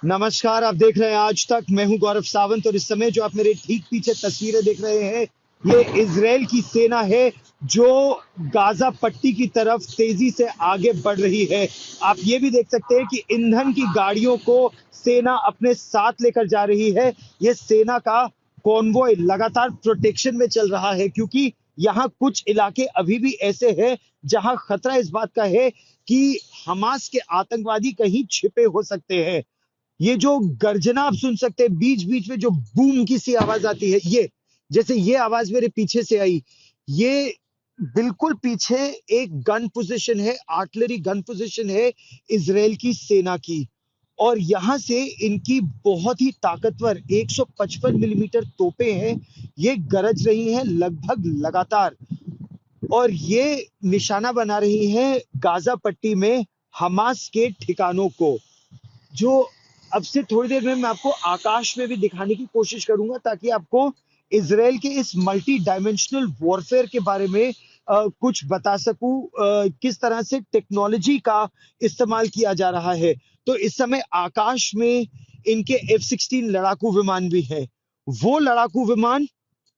नमस्कार, आप देख रहे हैं आज तक। मैं हूं गौरव सावंत और इस समय जो आप मेरे ठीक पीछे तस्वीरें देख रहे हैं, ये इजराइल की सेना है जो गाजा पट्टी की तरफ तेजी से आगे बढ़ रही है। आप ये भी देख सकते हैं कि ईंधन की गाड़ियों को सेना अपने साथ लेकर जा रही है। ये सेना का कॉन्वॉय लगातार प्रोटेक्शन में चल रहा है क्योंकि यहाँ कुछ इलाके अभी भी ऐसे हैं जहां खतरा इस बात का है कि हमास के आतंकवादी कहीं छिपे हो सकते हैं। ये जो गर्जना आप सुन सकते हैं, बीच बीच में जो बूम की सी आवाज आती है, ये जैसे ये आवाज मेरे पीछे से आई, ये बिल्कुल पीछे एक गन पोजीशन है, आर्टिलरी गन पोजीशन है इजराइल की सेना की। और यहां से इनकी बहुत ही ताकतवर 155 मिलीमीटर तोपें हैं। ये गरज रही हैं लगभग लगातार और ये निशाना बना रही है गाजा पट्टी में हमास के ठिकानों को, जो अब से थोड़ी देर में मैं आपको आकाश में भी दिखाने की कोशिश करूंगा ताकि आपको इसराइल के इस मल्टी डायमेंशनल वॉरफेयर के बारे में कुछ बता सकूं, किस तरह से टेक्नोलॉजी का इस्तेमाल किया जा रहा है। तो इस समय आकाश में इनके F-16 लड़ाकू विमान भी है। वो लड़ाकू विमान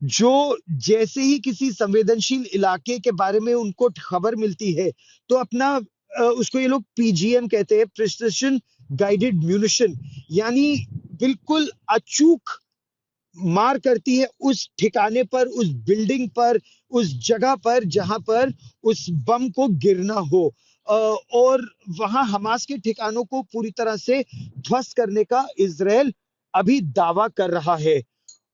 जो जैसे ही किसी संवेदनशील इलाके के बारे में उनको खबर मिलती है तो अपना उसको ये लोग पीजीएम कहते हैं, प्रिसिशन गाइडेड म्यूनिशन, यानी बिल्कुल अचूक मार करती है उस ठिकाने पर, उस बिल्डिंग पर, उस जगह पर जहां पर उस बम को गिरना हो। और वहां हमास के ठिकानों को पूरी तरह से ध्वस्त करने का इजराइल अभी दावा कर रहा है।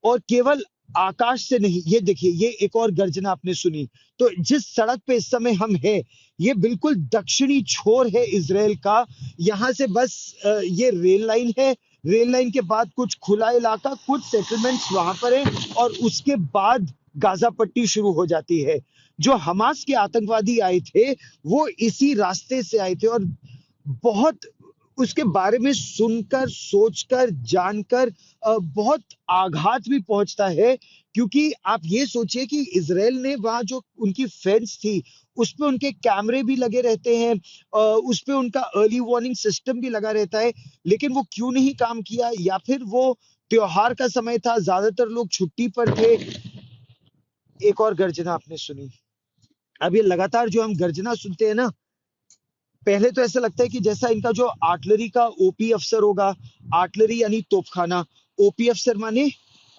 और केवल आकाश से नहीं, ये देखिए, ये एक और गर्जना आपने सुनी। तो जिस सड़क पे इस समय हम हैं, ये बिल्कुल दक्षिणी छोर है इजराइल का। यहां से बस ये रेल लाइन है। रेल लाइन के बाद कुछ खुला इलाका, कुछ सेटलमेंट्स वहां पर है और उसके बाद गाजा पट्टी शुरू हो जाती है। जो हमास के आतंकवादी आए थे वो इसी रास्ते से आए थे और बहुत उसके बारे में सुनकर, सोचकर, जानकर बहुत आघात भी पहुंचता है। क्योंकि आप ये सोचिए कि इजराइल ने वहां जो उनकी फेंस थी उस पे उनके कैमरे भी लगे रहते हैं, उस पे उनका अर्ली वार्निंग सिस्टम भी लगा रहता है, लेकिन वो क्यों नहीं काम किया? या फिर वो त्योहार का समय था, ज्यादातर लोग छुट्टी पर थे। एक और गर्जना आपने सुनी। अब ये लगातार जो हम गर्जना सुनते हैं ना, पहले तो ऐसा लगता है कि जैसा इनका जो आर्टिलरी का ओपी अफसर होगा, आर्टिलरी यानी तोपखाना, ओपी अफसर माने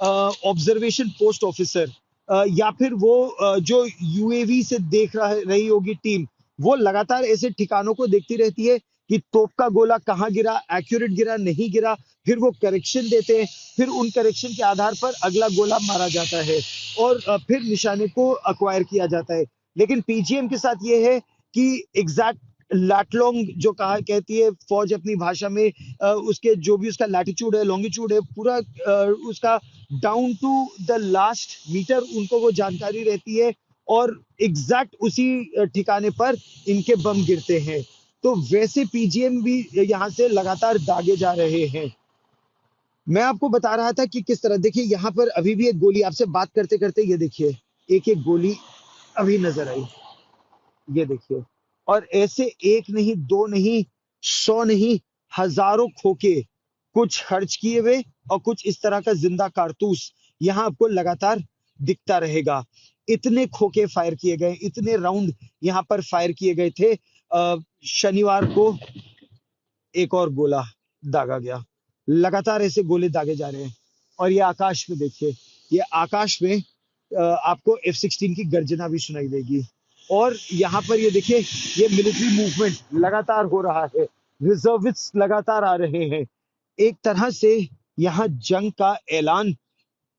ऑब्जर्वेशन पोस्ट ऑफिसर, या फिर वो जो यूएवी से देख रही होगी टीम, वो लगातार ऐसे ठिकानों को देखती रहती है कि तोप का गोला कहाँ गिरा, एक्यूरेट गिरा, नहीं गिरा। फिर वो करेक्शन देते हैं, फिर उन करेक्शन के आधार पर अगला गोला मारा जाता है और फिर निशाने को अक्वायर किया जाता है। लेकिन पीजीएम के साथ ये है कि एग्जैक्ट लैटलोंग जो कहा कहती है फौज अपनी भाषा में, उसके जो भी उसका लैटिट्यूड है, लॉन्गिट्यूड है, पूरा उसका down to the last metre उनको वो जानकारी रहती है और एग्जैक्ट उसी ठिकाने पर इनके बम गिरते हैं। तो वैसे पीजीएम भी यहाँ से लगातार दागे जा रहे हैं। मैं आपको बता रहा था कि किस तरह, देखिए यहाँ पर अभी भी एक गोली, आपसे बात करते करते ये देखिए, एक एक गोली अभी नजर आई, ये देखिए। और ऐसे एक नहीं, दो नहीं, 100 नहीं, हजारों खोखे, कुछ खर्च किए हुए और कुछ इस तरह का जिंदा कारतूस यहाँ आपको लगातार दिखता रहेगा। इतने खोखे फायर किए गए, इतने राउंड यहाँ पर फायर किए गए थे। शनिवार को एक और गोला दागा गया। लगातार ऐसे गोले दागे जा रहे हैं। और ये आकाश में देखिए, ये आकाश में आपको F-16 की गर्जना भी सुनाई देगी। और यहाँ पर ये देखिए, ये मिलिट्री मूवमेंट लगातार हो रहा है, रिजर्विस्ट्स लगातार आ रहे हैं। एक तरह से यहाँ जंग का ऐलान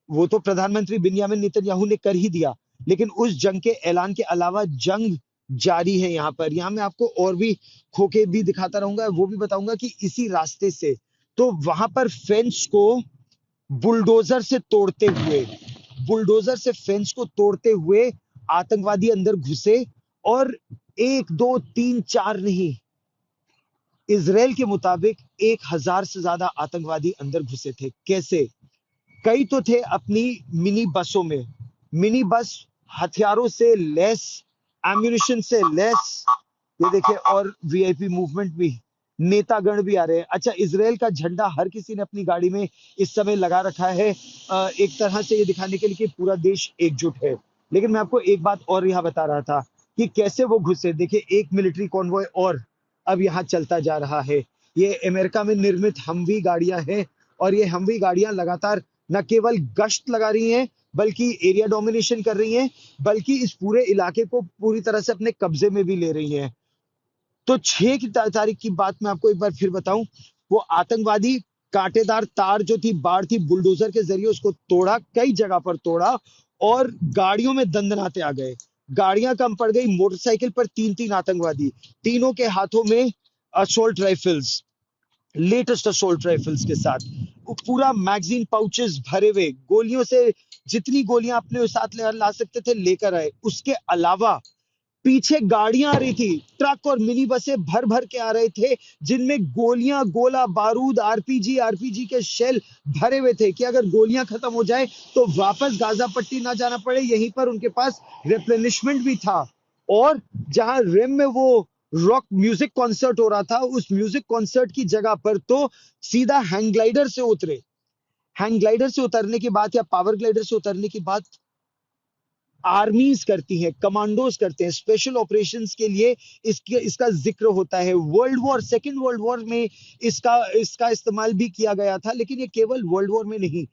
वो तो प्रधानमंत्री बिन्यामिन नेतन्याहू ने कर ही दिया, लेकिन उस जंग के ऐलान के अलावा जंग जारी है यहाँ पर। यहाँ मैं आपको और भी खोखे भी दिखाता रहूंगा, वो भी बताऊंगा कि इसी रास्ते से, तो वहां पर फेंस को बुलडोजर से तोड़ते हुए, बुलडोजर से फेंस को तोड़ते हुए आतंकवादी अंदर घुसे। और एक दो तीन चार नहीं, इजराइल के मुताबिक 1000 से ज्यादा आतंकवादी अंदर घुसे थे। कैसे? कई तो थे अपनी मिनी बसों में, मिनी बस हथियारों से लैस, एम्यूनिशन से लैस, ये देखिए, और वीआईपी मूवमेंट भी। नेतागण भी आ रहे हैं। अच्छा, इजराइल का झंडा हर किसी ने अपनी गाड़ी में इस समय लगा रखा है, एक तरह से ये दिखाने के लिए कि पूरा देश एकजुट है। लेकिन मैं आपको एक बात और यहाँ बता रहा था कि कैसे वो घुसे। देखिए, एक मिलिट्री कॉन्वॉय और अब यहाँ चलता जा रहा है। ये अमेरिका में निर्मित हमवी गाड़ियां हैं, और ये हमवी गाड़ियां लगातार न केवल गश्त लगा रही हैं, बल्कि एरिया डोमिनेशन कर रही हैं, बल्कि इस पूरे इलाके को पूरी तरह से अपने कब्जे में भी ले रही हैं। तो 6 की तारीख की बात मैं आपको एक बार फिर बताऊं, वो आतंकवादी कांटेदार तार जो थी, बाढ़ थी, बुलडोजर के जरिए उसको तोड़ा, कई जगह पर तोड़ा, और गाड़ियों में दंदनाते आ गए। गाड़ियां कम पड़ गई, मोटरसाइकिल पर 3-3 आतंकवादी, तीनों के हाथों में assault rifles, latest assault rifles के साथ, पूरा मैगजीन पाउचेस भरे हुए गोलियों से, जितनी गोलियां अपने साथ ला सकते थे लेकर आए। उसके अलावा पीछे गाड़ियां आ रही थी, ट्रक और मिनी बसें भर भर के आ रहे थे, जिनमें गोलियां, गोला बारूद, आरपीजी के शेल भरे हुए थे, कि अगर गोलियां खत्म हो जाए तो वापस गाजा पट्टी ना जाना पड़े, यहीं पर उनके पास रिप्लेनिशमेंट भी था। और जहां रेम में वो रॉक म्यूजिक कॉन्सर्ट हो रहा था, उस म्यूजिक कॉन्सर्ट की जगह पर तो सीधा हैंग ग्लाइडर से उतरे। हैंग ग्लाइडर से उतरने की बात, या पावर ग्लाइडर से उतरने की बात आर्मीज करती हैं, कमांडोज करते हैं, स्पेशल ऑपरेशंस के लिए इसका जिक्र होता है। सेकेंड वर्ल्ड वॉर में इसका इसका इस्तेमाल भी किया गया था, लेकिन ये केवल वर्ल्ड वॉर में नहीं,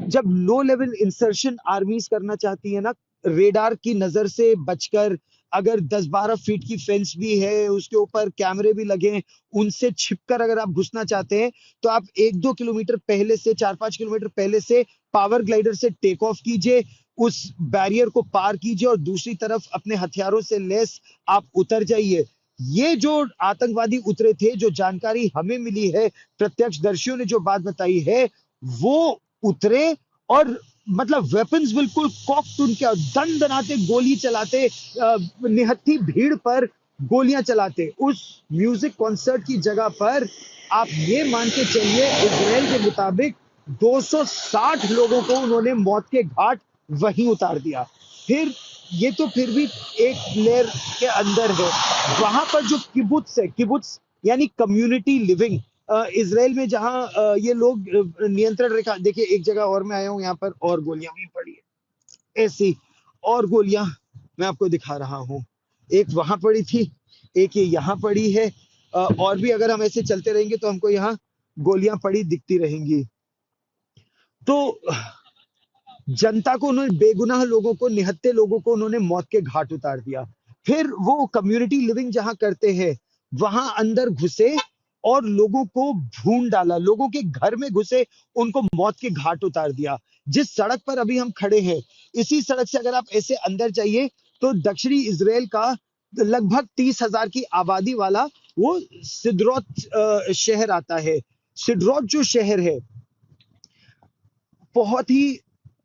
जब लो लेवल इंसर्शन आर्मीज करना चाहती है ना, रेडार की नजर से बचकर, अगर 10-12 फीट की फेंस भी है, उसके ऊपर कैमरे भी लगे, उनसे छिपकर अगर आप घुसना चाहते हैं, तो आप 1-2 किलोमीटर पहले से, 4-5 किलोमीटर पहले से पावर ग्लाइडर से टेक ऑफ कीजिए, उस बैरियर को पार कीजिए, और दूसरी तरफ अपने हथियारों से लैस आप उतर जाइए। ये जो आतंकवादी उतरे थे, जो जानकारी हमें मिली है, प्रत्यक्षदर्शियों ने जो बात बताई है, वो उतरे और मतलब वेपन्स बिल्कुल कॉक्ड उनके, दन दनाते गोली चलाते, निहत्थी भीड़ पर गोलियां चलाते। उस म्यूजिक कॉन्सर्ट की जगह पर आप ये मान के चलिए, इजराइल के मुताबिक 260 लोगों को उन्होंने मौत के घाट वहीं उतार दिया। फिर ये तो फिर भी एक लेयर के अंदर है। वहां पर जो किबुत्स है, किबुत्स यानी कम्युनिटी लिविंग, इसराइल में जहां ये लोग नियंत्रण रेखा, देखिए एक जगह और मैं आया हूं, यहाँ पर और गोलियां भी पड़ी है, ऐसी और गोलियां मैं आपको दिखा रहा हूं। एक वहां पड़ी थी, एक ये यहाँ पड़ी है, और भी अगर हम ऐसे चलते रहेंगे तो हमको यहाँ गोलियां पड़ी दिखती रहेंगी। तो जनता को उन्होंने, बेगुनाह लोगों को, निहत्थे लोगों को उन्होंने मौत के घाट उतार दिया। फिर वो कम्युनिटी लिविंग जहां करते हैं, वहां अंदर घुसे और लोगों को भून डाला, लोगों के घर में घुसे, उनको मौत के घाट उतार दिया। जिस सड़क पर अभी हम खड़े हैं, इसी सड़क से अगर आप ऐसे अंदर जाइए, तो दक्षिणी इसराइल का लगभग 30,000 की आबादी वाला वो सिद्रोत शहर आता है। सिद्रोत जो शहर है, बहुत ही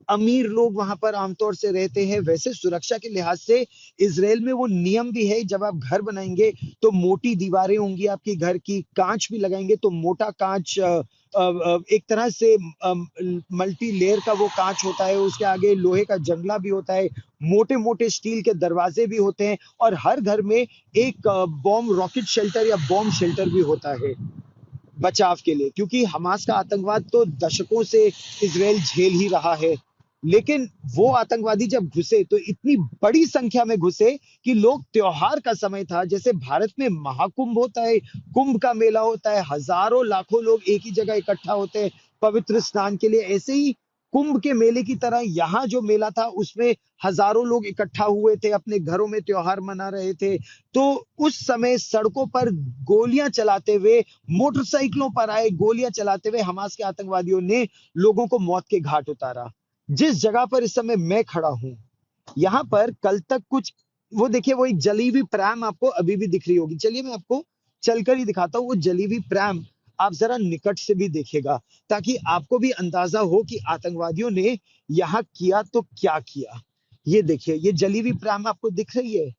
अमीर लोग वहां पर आमतौर से रहते हैं। वैसे सुरक्षा के लिहाज से इसराइल में वो नियम भी है, जब आप घर बनाएंगे तो मोटी दीवारें होंगी आपकी घर की, कांच भी लगाएंगे तो मोटा कांच, एक तरह से मल्टी लेयर का वो कांच होता है, उसके आगे लोहे का जंगला भी होता है, मोटे मोटे स्टील के दरवाजे भी होते हैं, और हर घर में एक बॉम्ब रॉकेट शेल्टर या बॉम्ब शेल्टर भी होता है बचाव के लिए, क्योंकि हमास का आतंकवाद तो दशकों से इसराइल झेल ही रहा है। लेकिन वो आतंकवादी जब घुसे तो इतनी बड़ी संख्या में घुसे कि लोग, त्योहार का समय था, जैसे भारत में महाकुंभ होता है, कुंभ का मेला होता है, हजारों लाखों लोग एक ही जगह इकट्ठा होते हैं पवित्र स्नान के लिए, ऐसे ही कुंभ के मेले की तरह यहाँ जो मेला था, उसमें हजारों लोग इकट्ठा हुए थे, अपने घरों में त्योहार मना रहे थे। तो उस समय सड़कों पर गोलियां चलाते हुए, मोटरसाइकिलों पर आए गोलियां चलाते हुए हमास के आतंकवादियों ने लोगों को मौत के घाट उतारा। जिस जगह पर इस समय मैं खड़ा हूं, यहाँ पर कल तक कुछ, वो देखिए, वो एक जली हुई प्रैम आपको अभी भी दिख रही होगी। चलिए मैं आपको चलकर ही दिखाता हूँ वो जली हुई प्रैम, आप जरा निकट से भी देखिएगा, ताकि आपको भी अंदाजा हो कि आतंकवादियों ने यहाँ किया तो क्या किया। ये देखिए, ये जली हुई प्रैम आपको दिख रही है,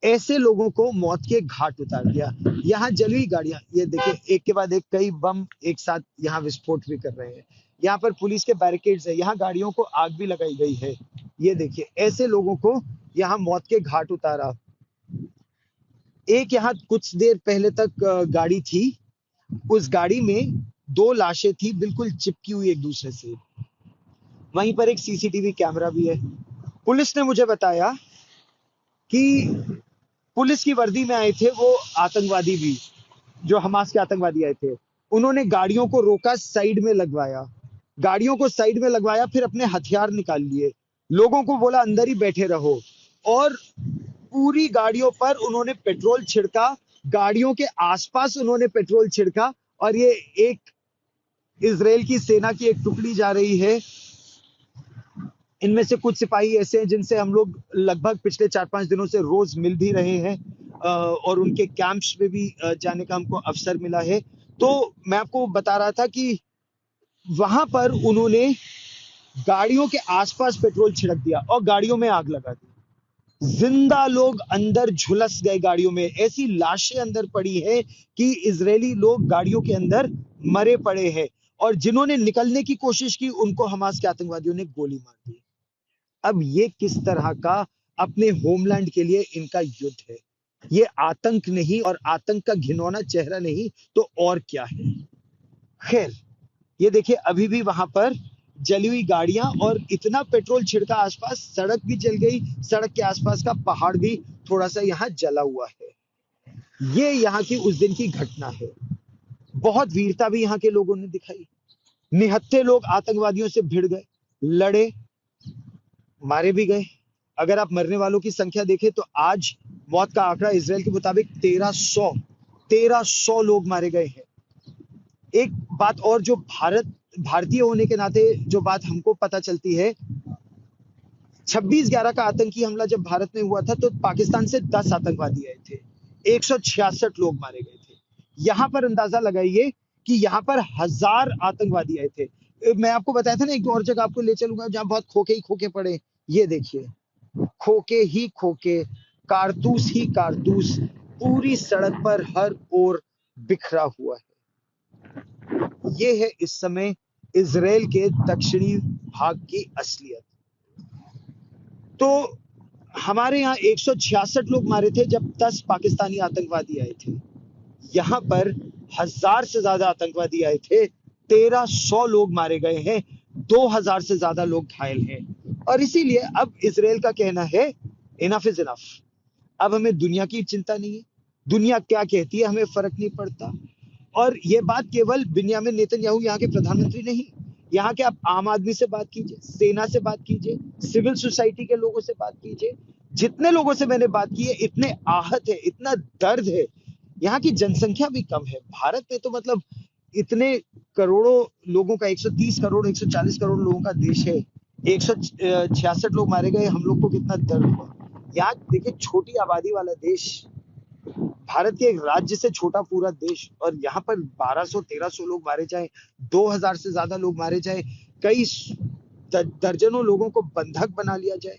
ऐसे लोगों को मौत के घाट उतार दिया। यहाँ जली हुई गाड़ियां, ये देखिए, एक के बाद एक कई बम एक साथ यहाँ विस्फोट भी कर रहे हैं। यहाँ पर पुलिस के बैरिकेड्स है, यहाँ गाड़ियों को आग भी लगाई गई है। ये देखिए, ऐसे लोगों को यहाँ मौत के घाट उतारा। एक यहाँ कुछ देर पहले तक गाड़ी थी, उस गाड़ी में दो लाशें थी बिल्कुल चिपकी हुई एक दूसरे से। वहीं पर एक सीसीटीवी कैमरा भी है। पुलिस ने मुझे बताया कि पुलिस की वर्दी में आए थे वो आतंकवादी भी, जो हमास के आतंकवादी आए थे। उन्होंने गाड़ियों को रोका, साइड में लगवाया, गाड़ियों को साइड में लगवाया, फिर अपने हथियार निकाल लिए, लोगों को बोला अंदर ही बैठे रहो, और पूरी गाड़ियों पर उन्होंने पेट्रोल छिड़का, गाड़ियों के आसपास उन्होंने पेट्रोल छिड़का। और ये एक इजराइल की सेना की एक टुकड़ी जा रही है। इनमें से कुछ सिपाही ऐसे हैं जिनसे हम लोग लगभग पिछले 4-5 दिनों से रोज मिल भी रहे हैं, और उनके कैंप्स में भी जाने का हमको अवसर मिला है। तो मैं आपको बता रहा था कि वहां पर उन्होंने गाड़ियों के आसपास पेट्रोल छिड़क दिया और गाड़ियों में आग लगा दी। जिंदा लोग अंदर झुलस गए गाड़ियों में, ऐसी लाशें अंदर पड़ी हैं कि इजरायली लोग गाड़ियों के अंदर मरे पड़े हैं, और जिन्होंने निकलने की कोशिश की उनको हमास के आतंकवादियों ने गोली मार दी। अब ये किस तरह का अपने होमलैंड के लिए इनका युद्ध है? ये आतंक नहीं, और आतंक का घिनौना चेहरा नहीं तो और क्या है? खैर, ये देखिए अभी भी वहां पर जली हुई गाड़ियां और इतना पेट्रोल छिड़का आसपास, सड़क भी जल गई, सड़क के आसपास का पहाड़ भी थोड़ा सा यहाँ जला हुआ है। ये यहाँ की उस दिन की घटना है। बहुत वीरता भी यहाँ के लोगों ने दिखाई। निहत्थे लोग आतंकवादियों से भिड़ गए, लड़े, मारे भी गए। अगर आप मरने वालों की संख्या देखें तो आज मौत का आंकड़ा इजराइल के मुताबिक 1300 लोग मारे गए हैं। एक बात और जो भारतीय होने के नाते जो बात हमको पता चलती है, 26/11 का आतंकी हमला जब भारत में हुआ था तो पाकिस्तान से 10 आतंकवादी आए थे, 166 लोग मारे गए थे। यहां पर अंदाजा लगाइए कि यहां पर 1000 आतंकवादी आए थे। मैं आपको बताया था ना, एक और जगह आपको ले चलूंगा जहां बहुत खोखे ही खोखे पड़े। ये देखिए, खोखे ही खोखे, कारतूस ही कारतूस पूरी सड़क पर हर ओर बिखरा हुआ है। ये है इस समय इजराइल के दक्षिणी भाग की असलियत। तो हमारे यहाँ 166 लोग मारे थे जब 10 पाकिस्तानी आतंकवादी आए थे। यहाँ पर 1000 से ज्यादा आतंकवादी आए थे, 1300 लोग मारे गए हैं, 2000 से ज्यादा लोग घायल हैं। और इसीलिए अब इजराइल का कहना है इनफ इज इनफ। अब हमें दुनिया की चिंता नहीं है, दुनिया क्या कहती है हमें फर्क नहीं पड़ता। और ये बात केवल बिन्यामिन नेतन्याहू यहाँ के प्रधानमंत्री नहीं, यहाँ के आप आम आदमी से बात कीजिए, सेना से बात कीजिए, सिविल सोसाइटी के लोगों से बात कीजिए। जितने लोगों से मैंने बात की है, इतने आहत है, इतना दर्द है। यहाँ की जनसंख्या भी कम है। भारत में तो मतलब इतने करोड़ों लोगों का, 130 करोड़ 140 करोड़ लोगों का देश है, 166 लोग मारे गए, हम लोग को कितना दर्द हुआ। यहाँ देखिए, छोटी आबादी वाला देश, भारत के एक राज्य से छोटा पूरा देश, और यहाँ पर 1200-1300 लोग मारे जाए, 2000 से ज्यादा लोग मारे जाए, कई दर्जनों लोगों को बंधक बना लिया जाए।